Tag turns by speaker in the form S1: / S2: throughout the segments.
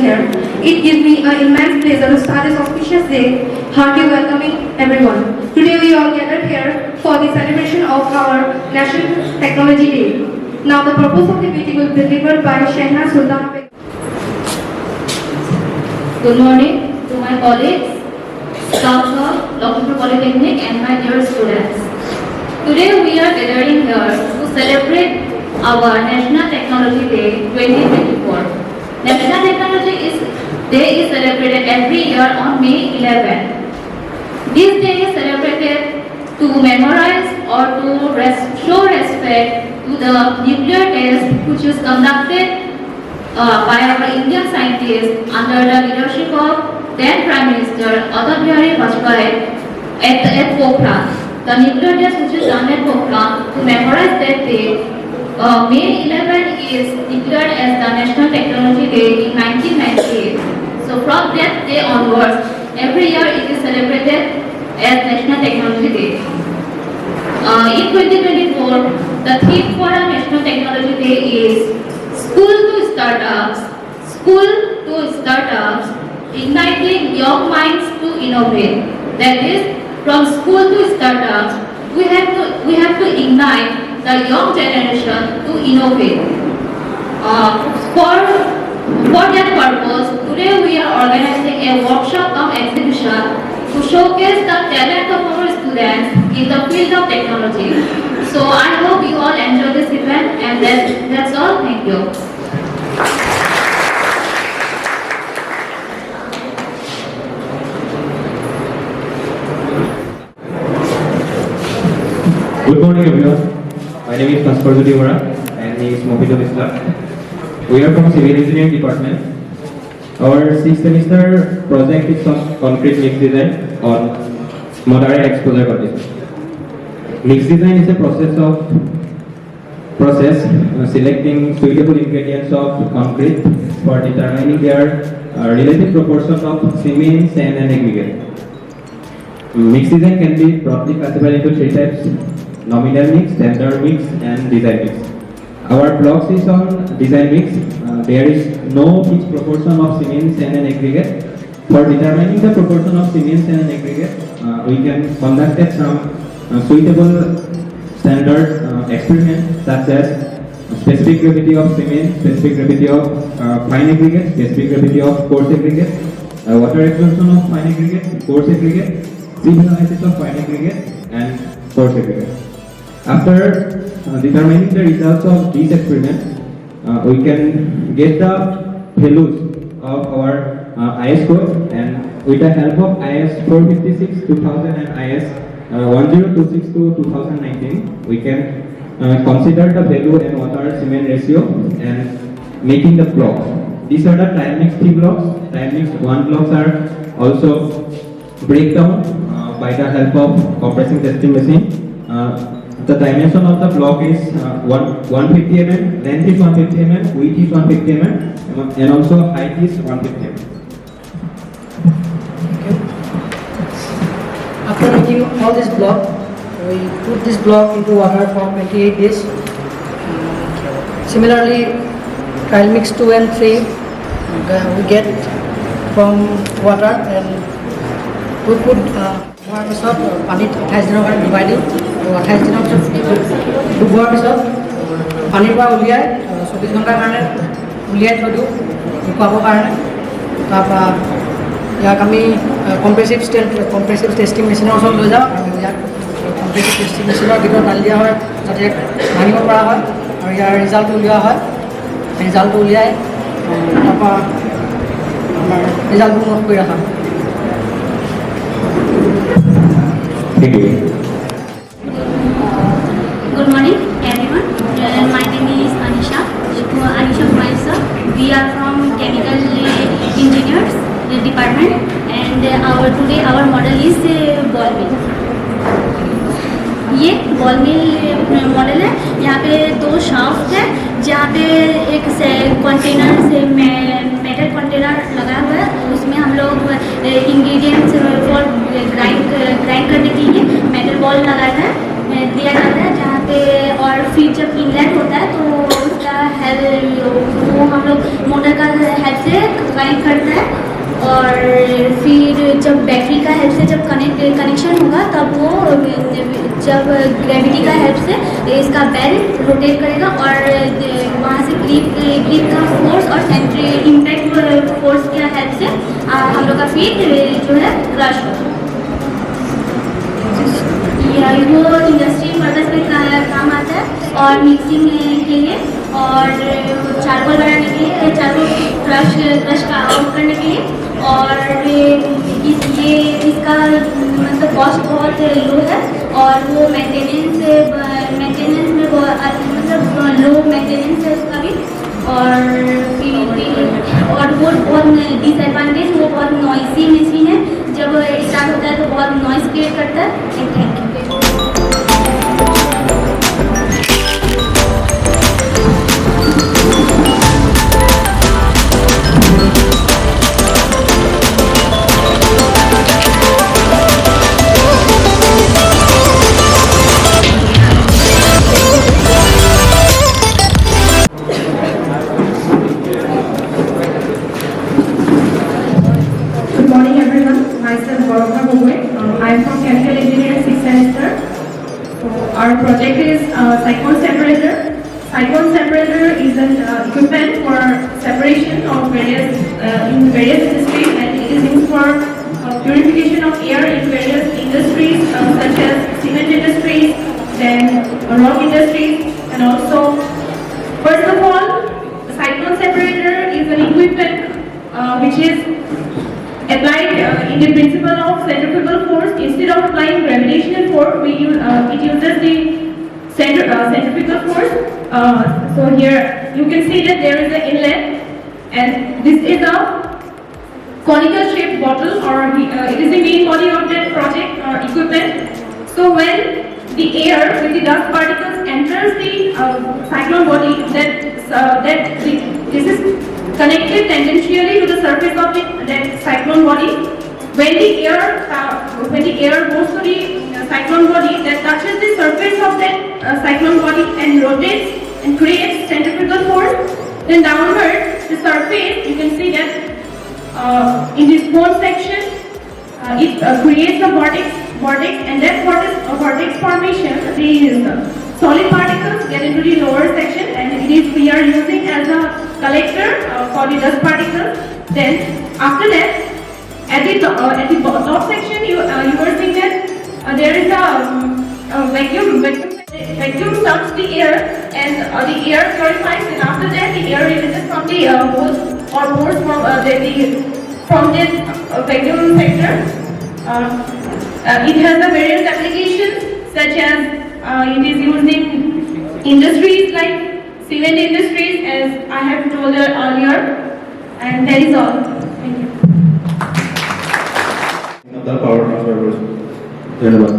S1: here. It gives me an immense pleasure to start this auspicious day, heartily welcoming everyone. Today we all gathered here for the celebration of our National Technology Day. Now the purpose of the meeting will be delivered by Shehna Sultan.
S2: Good morning to my colleagues, staff of Lakshmipur Polytechnic and my dear students. Today we are gathering here to celebrate our National Technology Day 2024. National Technology Day is celebrated every year on May 11. This day is celebrated to memorize or to show respect to the nuclear test which is conducted by our Indian scientists under the leadership of then Prime Minister Atal Bihari Vajpayee at Pokhran. The nuclear test which is done at Pokhran, to memorize that day, May 11 is declared as the National Technology Day in 1998. So from that day onwards, every year it is celebrated as National Technology Day. In 2024, the theme for our National Technology Day is School to Startups, igniting young minds to innovate. That is, from school to startups, we have to ignite the young generation to innovate. For that purpose, today we are organizing a workshop cum exhibition to showcase the talent of our students in the field of technology. So I hope you all enjoy this event, and that's all. Thank you.
S3: Good morning everyone. My name is Bhaskar Jyoti and he is Mofidul Islam. We are from Civil Engineering Department. Our 6th semester project is on concrete mix design on moderate exposure conditions. Mix design is a process selecting suitable ingredients of concrete for determining their relative proportion of cement, sand and aggregate. Mix design can be broadly classified into three types: nominal mix, standard mix and design mix. Our blocks is on design mix. There is no fixed proportion of cement, sand and aggregate. For determining the proportion of cement, sand and aggregate, we can conduct some suitable standard experiments such as specific gravity of cement, specific gravity of fine aggregate, specific gravity of coarse aggregate, water absorption of fine aggregate, coarse aggregate, sieve analysis of fine aggregate and coarse aggregate. After determining the results of these experiments, we can get the values of our IS code, and with the help of IS 456-2000 and IS 1026-2019, we can consider the value and water cement ratio and making the blocks. These are the time mix 3 blocks. Time mix 1 blocks are also breakdown by the help of compressing testing machine. The dimension of the block is 150 mm, length is 150 mm, width is 150 mm, and also height is 150 mm.
S4: After making all this block, we put this block into water for 28 days. Similarly, trial mix 2 and 3 we get from water, and we put হোৱাৰ পিছত পানীত 28 দিনৰ কাৰণে ডুবাই দিওঁ। 28 দিনৰ পিছত ডুবোৱাৰ পিছত পানীৰ পৰা উলিয়াই 24 ঘণ্টাৰ কাৰণে উলিয়াই থৈ দিওঁ শুকাবৰ কাৰণে। তাৰপৰা ইয়াক আমি কম্প্ৰেছিভ টেষ্টিং মেচিনৰ ওচৰত লৈ যাওঁ, আৰু ইয়াক কম্প্ৰেছিভ টেষ্টিং মেচিনৰ ভিতৰত ঢালি দিয়া হয় যাতে ভাঙিব পৰা হয়, আৰু ইয়াৰ ৰিজাল্টটো উলিওৱা হয়। ৰিজাল্টটো উলিয়াই তাৰপৰা আমাৰ ৰিজাল্টটো নোট কৰি ৰখা হয়।
S3: Thank you.
S5: Good morning everyone. My name is Anisha Kumaisa. We are from Chemical Engineers Department, and today our model is ball mill. ये बॉल मिल मॉडल है। यहाँ पे 2 शाफ्ट है, जहाँ पे एक से कंटेनर से मेटल कंटेनर लगा हुआ है, उसमें हम लोग इंग्रेडिएंट्स फॉर ग्राइंड करने के लिए मेटल बॉल लगाता है दिया जाता है, जहाँ पे और फिर जब इनलेट होता है तो उसका वो हम लोग मोटर मोटर का हेल्प से कनेक्ट करता है, और फिर जब बैटरी का हेल्प से जब कनेक्शन होगा तब वो जब ग्रेविटी का हेल्प से इसका बेल रोटेट करेगा और वहाँ से ग्रिप का फोर्स और सेंट्री इम्पैक्ट फोर्स के हेल्प से हम लोग का फीट जो है क्रश होगा। वो इंडस्ट्री पर्पज में काम आता है और मिक्सिंग के लिए और चारकोल बनाने के लिए, चारकोल क्रश का आउट करने के लिए, और इसका मतलब कॉस्ट बहुत लो है और वो मेंटेनेंस में मतलब लो मेंटेनेंस है उसका भी, और वो बहुत डिसएडवांटेज, वो बहुत नॉइसी मशीन है, जब स्टार्ट होता है तो बहुत नॉइस क्रिएट करता है। Thank you.
S1: Good morning, everyone. Myself Gaurav Gogoi. I am from Chemical Engineering 6th semester. So our project is cyclone separator. Cyclone separator is an equipment for separation of in various industries, and it is used for purification of air in various industries such as cement industries, then rock industries, and also, first of all, the cyclone separator is an equipment which is applied in the principle of centrifugal force. Instead of applying gravitational force, it uses the centrifugal force. So here you can see that there is an inlet, and this is a conical shaped bottle, or it is the main body of that project equipment. So when the air with the dust particles enters the cyclone body, this is connected tangentially to the surface of that cyclone body. When the air goes to the cyclone body, that touches the surface of that cyclone body and rotates and creates centrifugal force. Then downward the surface, you can see that in this cone section, it creates a vortex, and that vortex formation, the solid particles get into the lower section, and we are using as a collector for the dust particles. Then after that, at the top section, you are seeing that there is a vacuum sucks the air, and the air purifies, and after that the air releases from the holes or pores from the vacuum sector. It has a various applications, such as it is used in industries like cement industries, as I have told earlier, and that is all. Thank you.
S3: The power transfer. धन्यवाद।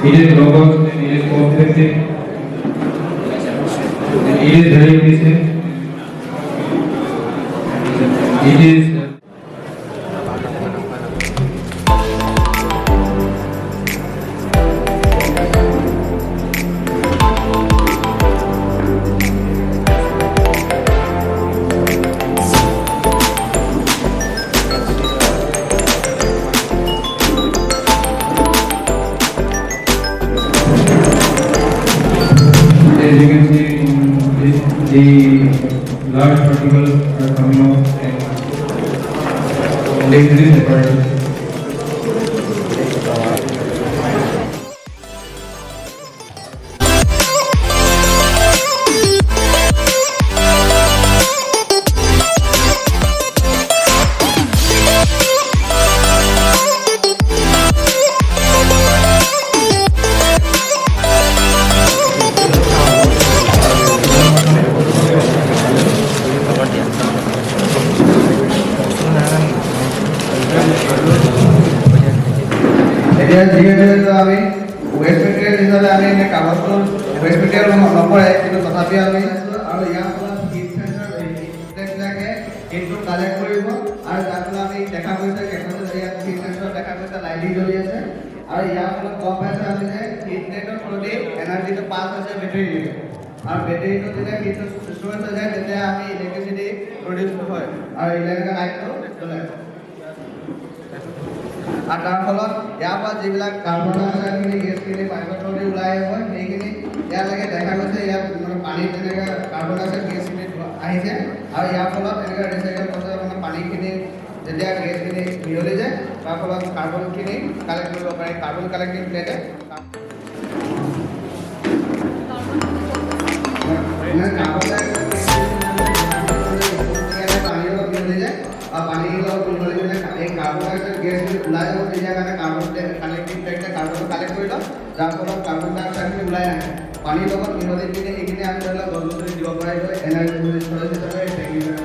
S3: It is robust, it is cost-effective, it is very efficient, it is as you can see, the large particles are coming off and they release the particles.
S6: এতিয়া যিহেতু আমি waste material হিচাপে আমি এনে কাগজটো waste material নপৰে, কিন্তু তথাপিও আমি আৰু ইয়াৰ ফলত হিট চেঞ্চৰবিলাকে হিটটো কালেক্ট কৰিব আৰু তাৰ ফলত আমি দেখা গৈছে কেনেকৈ ইয়াত হিট চেঞ্চৰ দেখা গৈছে লাইটিং জ্বলি আছে আৰু ইয়াৰ ফলত গম পাইছে আমি যে হিট নেটৰ থ্ৰুদি এনাৰ্জিটো পাছ হৈছে বেটেৰীলৈ আৰু বেটেৰীটো যেতিয়া হিটটো ষ্ট'ৰেজ হৈ যায় তেতিয়া আমি ইলেক্ট্ৰিচিটি প্ৰডিউচ হয় আৰু ইলেক্ট্ৰিকেল লাইটটো জ্বলে। আৰু তাৰ ফলত ইয়াৰ পৰা যিবিলাক কাৰ্বন ডাই অক্সাইডখিনি গেছখিনি পাইপৰ থ্ৰুদি ওলাই আহিব সেইখিনি ইয়ালৈকে দেখা গৈছে ইয়াত মানে পানীত তেনেকৈ কাৰ্বন ডাই অক্সাইড গেছখিনি আহিছে আৰু ইয়াৰ ফলত এনেকৈ ৰিচাইকেল প্ৰচেছত মানে পানীখিনি যেতিয়া গেছখিনি মিহলি যায় তাৰ ফলত কাৰ্বনখিনি কালেক্ট কৰিব পাৰি। কাৰ্বন কালেক্টিং প্লেটে কাৰ্বন ডাই অক্সাইড পানীৰ লগত মিহলি যায় আৰু পানীৰ লগত মিহলি গ'লে এই কাৰ্বন ডাই অক্সাইড গেছখিনি ওলাই যাব তেতিয়া কাৰণে কাৰ্বন কালেক্টিং প্লেটে কাৰ্বন কালেক্ট কৰি লয় যাৰ ফলত কাৰ্বন ডাই অক্সাইডখিনি ওলাই আহে পানীৰ লগত মিহলি পিনে সেইখিনি আমি ধৰি লওক গছ গছনি দিব পাৰিব এনাৰ্জি ষ্ট'ৰেজ হিচাপে technical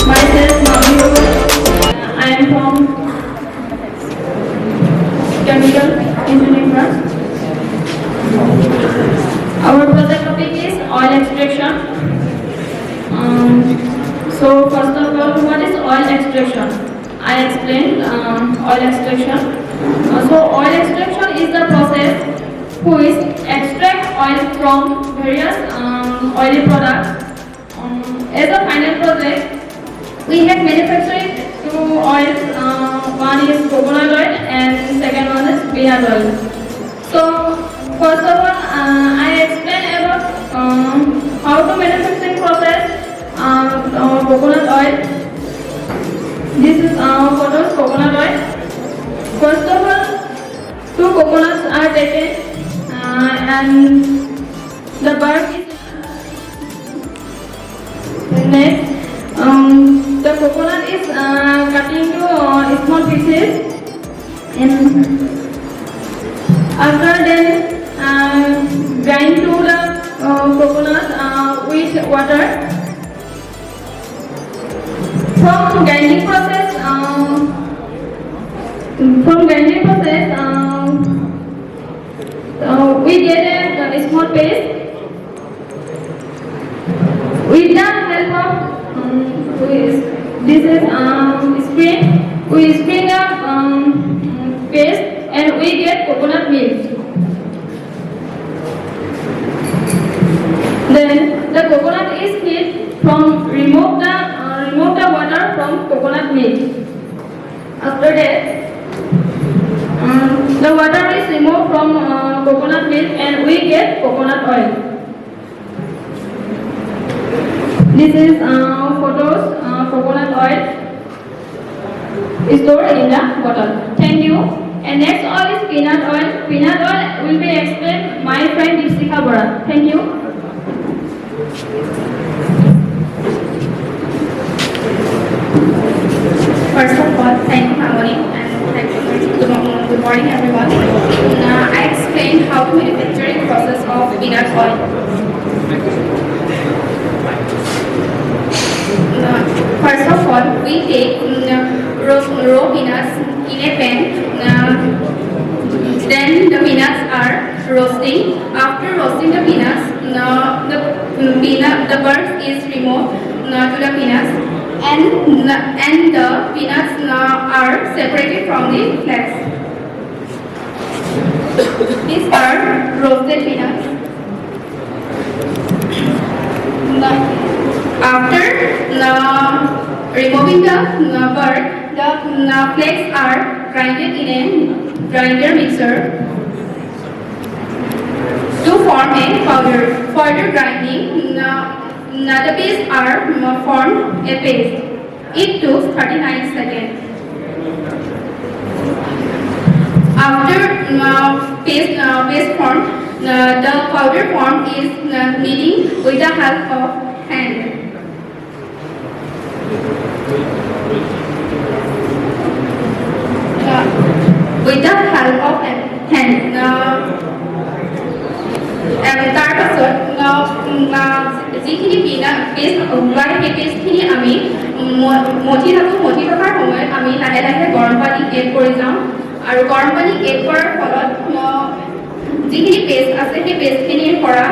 S2: Myself, Mami. I am from Chemical Engineering branch. Our project topic is oil extraction. So first of all, what is oil extraction? I explained oil extraction. So oil extraction is the process which extract oil from various oily products. As a final project, we have manufactured two oils. One is coconut oil and second one is peanut oil. So first of all, I explain about how to manufacturing process coconut oil. This is photos coconut oil. First of all, two coconuts are taken and the bark is next. The coconut is cut into small pieces and after then grind to the coconut with water. From grinding process, we get a small paste. With the help of this is screen, we screen the paste and we get coconut milk. Then the coconut is heat from remove the water from coconut milk. After that, the water is removed from coconut milk and we get coconut oil. This is photos coconut oil stored in the bottle. Thank you. And next oil is peanut oil. Peanut oil will be explained my friend Dipsika Bora. Thank you.
S1: First of all, thank you, Harmony, and thank you. Good morning, everyone. I explained how to manufacturing process of peanut oil. First of all, we take raw peanuts in a pan. Then the peanuts are roasting. After roasting the peanuts, the burrs is removed to the peanuts, and the peanuts are separated from the flakes. These are roasted peanuts. After removing the burr, the flakes are grinded in a grinder mixer to form a powder. Further grinding, the paste are formed a paste. It took 39 seconds. After paste form, the powder form is kneading with the help of hand. With the help of hand. তাৰ পাছত যিখিনি paste ওলাই সেই পেষ্টখিনি আমি মঠি থকাৰ সময়ত আমি লাহে লাহে গৰম পানী এড কৰি যাওঁ আৰু গৰম পানী এড কৰাৰ ফলত যিখিনি পেষ্ট আছে সেই পেষ্টখিনিৰ পৰা